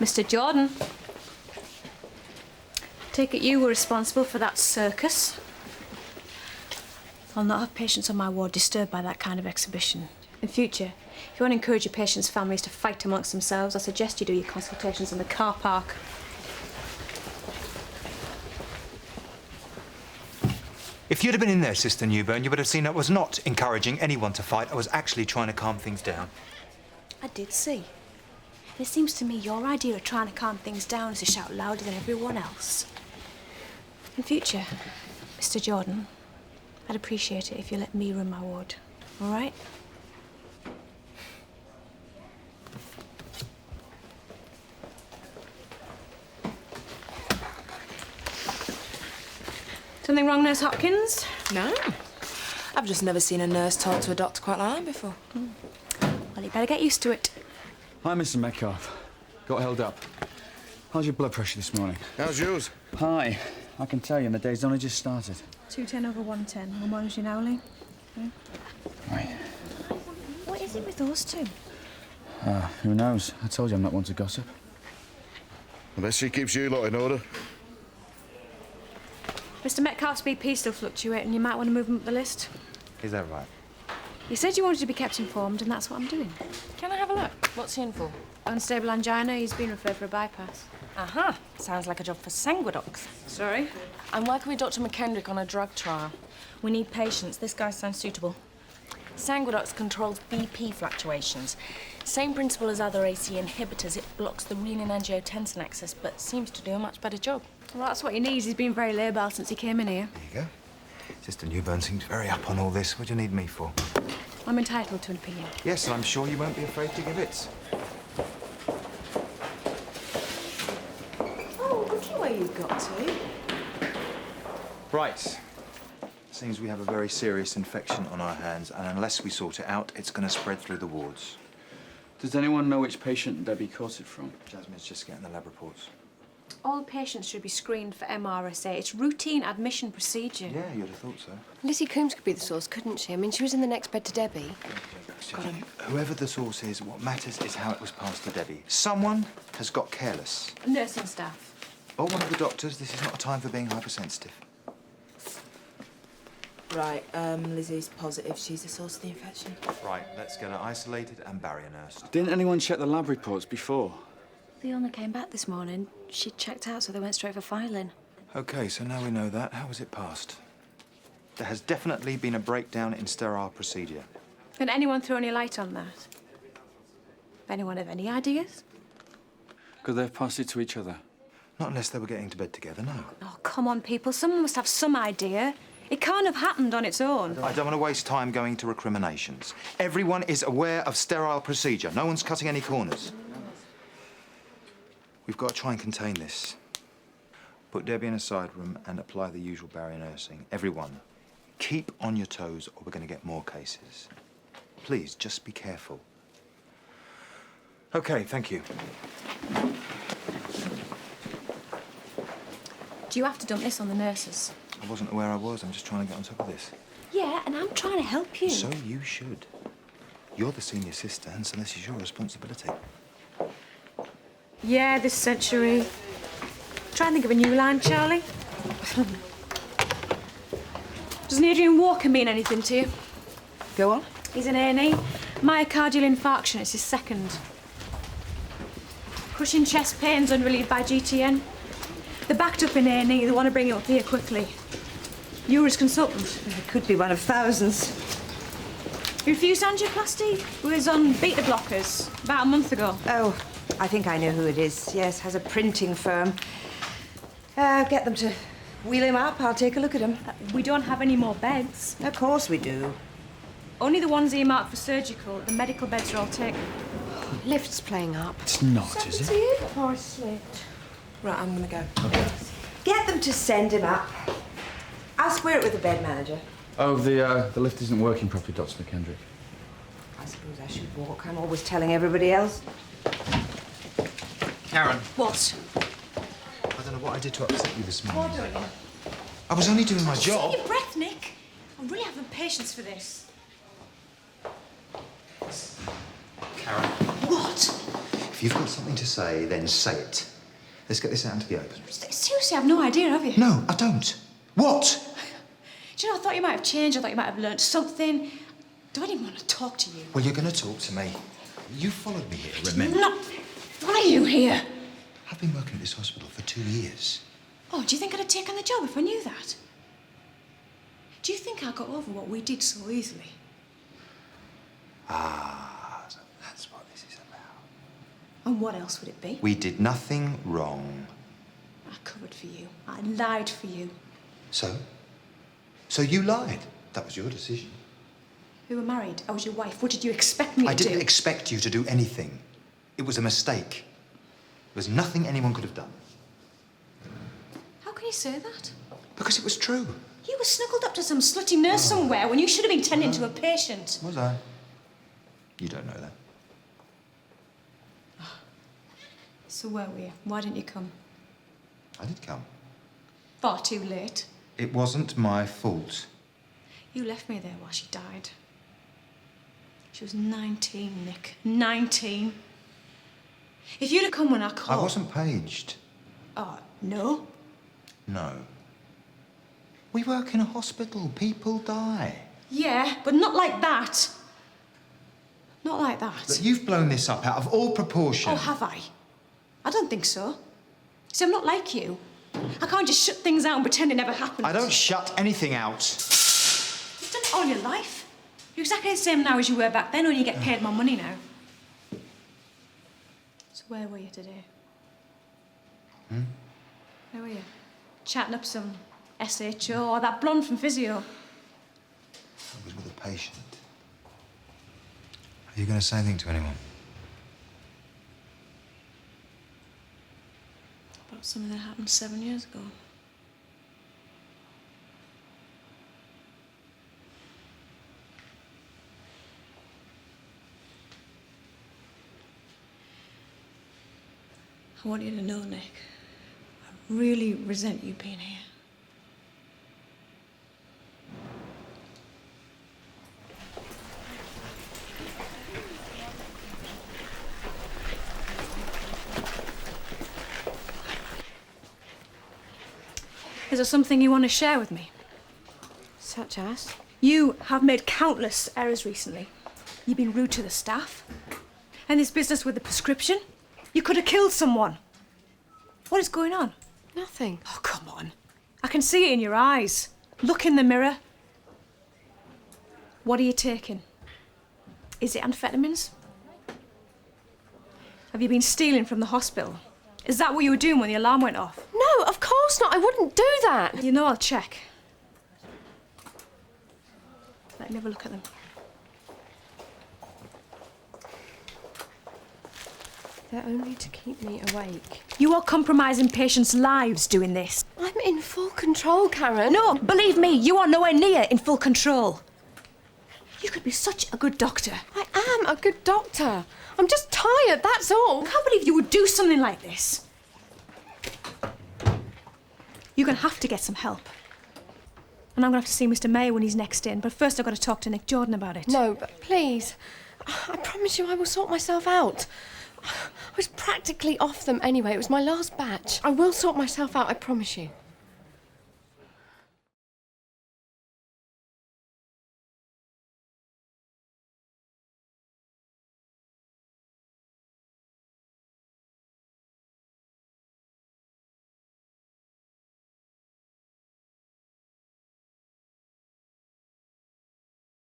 Mr. Jordan. Take it you were responsible for that circus. I'll not have patients on my ward disturbed by that kind of exhibition. In future, if you want to encourage your patients' families to fight amongst themselves, I suggest you do your consultations in the car park. If you'd have been in there, Sister Newburn, you would have seen I was not encouraging anyone to fight. I was actually trying to calm things down. I did see. It seems to me your idea of trying to calm things down is to shout louder than everyone else. In future, Mr. Jordan, I'd appreciate it if you let me run my ward, all right? Something wrong, Nurse Hopkins? No. I've just never seen a nurse talk to a doctor quite like that before. Well, you better get used to it. Hi, Mr. Metcalf. Got held up. How's your blood pressure this morning? How's yours? Hi. I can tell you, the day's only just started. 210/110. We'll monitor you now, Lee. Okay. Right. What is it with those two? Who knows? I told you I'm not one to gossip. I bet she keeps you lot in order. Mr. Metcalf's BP still fluctuating. You might want to move him up the list. Is that right? You said you wanted to be kept informed, and that's what I'm doing. Can I have a look? What's he in for? Unstable angina. He's been referred for a bypass. Aha. Sounds like a job for Sanguidox. Sorry? I'm working with Dr. McKendrick on a drug trial. We need patients. This guy sounds suitable. Sanguidox controls BP fluctuations. Same principle as other AC inhibitors. It blocks the renin-angiotensin axis, but seems to do a much better job. Well, that's what he needs. He's been very labile since he came in here. There you go. Sister Newburn seems very up on all this. What do you need me for? I'm entitled to an opinion. Yes, and I'm sure you won't be afraid to give it. Oh, looky where you've got to. Right. Seems we have a very serious infection on our hands, and unless we sort it out, it's going to spread through the wards. Does anyone know which patient Debbie caught it from? Jasmine's just getting the lab reports. All patients should be screened for MRSA. It's routine admission procedure. Yeah, you'd have thought so. Lizzie Coombs could be the source, couldn't she? I mean, she was in the next bed to Debbie. Whoever the source is, what matters is how it was passed to Debbie. Someone has got careless. Nursing staff. Or one of the doctors. This is not a time for being hypersensitive. Right, Lizzie's positive. She's the source of the infection. Right, let's get her isolated and barrier nursed. Didn't anyone check the lab reports before? They only came back this morning. She checked out, so they went straight for filing. OK, so now we know that. How was it passed? There has definitely been a breakdown in sterile procedure. Can anyone throw any light on that? Anyone have any ideas? Could they have passed it to each other? Not unless they were getting to bed together, no. Oh, come on, people. Someone must have some idea. It can't have happened on its own. I don't want to waste time going to recriminations. Everyone is aware of sterile procedure. No one's cutting any corners. We've got to try and contain this. Put Debbie in a side room and apply the usual barrier nursing. Everyone, keep on your toes or we're going to get more cases. Please, just be careful. OK, thank you. Do you have to dump this on the nurses? I wasn't aware I was. I'm just trying to get on top of this. Yeah, and I'm trying to help you. So you should. You're the senior sister, and so this is your responsibility. Yeah, this century. Try and think of a new line, Charlie. Doesn't Adrian Walker mean anything to you? Go on. He's an A&E. Myocardial infarction. It's his second. Crushing chest pains unrelieved by GTN. They're backed up in A&E. They want to bring it up here quickly. You're his consultant. It could be one of thousands. He refused angioplasty. He was on beta blockers about a month ago. Oh, I think I know who it is. Yes, has a printing firm. Get them to wheel him up. I'll take a look at him. We don't have any more beds. Of course we do. Only the ones earmarked for surgical. The medical beds are all taken. Lift's playing up. It's not, is it? Poor slit. Right, I'm gonna go. Get them to send him up. I'll square it with the bed manager. Oh, the lift isn't working properly, Dr. McKendrick. I suppose I should walk. I'm always telling everybody else. Karen. What? I don't know what I did to upset you this morning. What, darling? I was only doing my job. Take your breath, Nick. I really haven't patience for this. Karen. What? If you've got something to say, then say it. Let's get this out into the open. Seriously, I've no idea, have you? No, I don't. What? Do you know, I thought you might have changed. I thought you might have learnt something. Do I even want to talk to you? Well, you're going to talk to me. You followed me here, remember? No. Why are you here? I've been working at this hospital for 2 years. Oh, do you think I'd have taken the job if I knew that? Do you think I got over what we did so easily? Ah, so that's what this is about. And what else would it be? We did nothing wrong. I covered for you. I lied for you. So? So you lied. That was your decision. We were married. I was your wife. What did you expect me to do? I didn't expect you to do anything. It was a mistake. There was nothing anyone could have done. How can you say that? Because it was true. You were snuggled up to some slutty nurse somewhere when you should have been tending to a patient. Was I? You don't know that. So where were you? Why didn't you come? I did come. Far too late. It wasn't my fault. You left me there while she died. She was 19, Nick. 19. If you'd have come when I called... I wasn't paged. Oh, no? No. We work in a hospital. People die. Yeah, but not like that. Not like that. Look, you've blown this up out of all proportion. Oh, have I? I don't think so. See, I'm not like you. I can't just shut things out and pretend it never happened. I don't shut anything out. You've done it all your life. You're exactly the same now as you were back then, only you get paid more money now. So where were you today? Where were you? Chatting up some SHO or that blonde from physio? I was with a patient. Are you going to say anything to anyone? About something that happened 7 years ago. I want you to know, Nick, I really resent you being here. Is there something you want to share with me? Such as? You have made countless errors recently. You've been rude to the staff. And this business with the prescription. You could have killed someone. What is going on? Nothing. Oh, come on. I can see it in your eyes. Look in the mirror. What are you taking? Is it amphetamines? Have you been stealing from the hospital? Is that what you were doing when the alarm went off? No, of course not. I wouldn't do that. You know, I'll check. Let me have a look at them. They're only to keep me awake. You are compromising patients' lives doing this. I'm in full control, Karen. No, believe me, you are nowhere near in full control. You could be such a good doctor. I am a good doctor. I'm just tired, that's all. I can't believe you would do something like this. You're going to have to get some help. And I'm going to have to see Mr. Mayor when he's next in. But first I've got to talk to Nick Jordan about it. No, but please. I promise you I will sort myself out. I was practically off them anyway. It was my last batch. I will sort myself out, I promise you.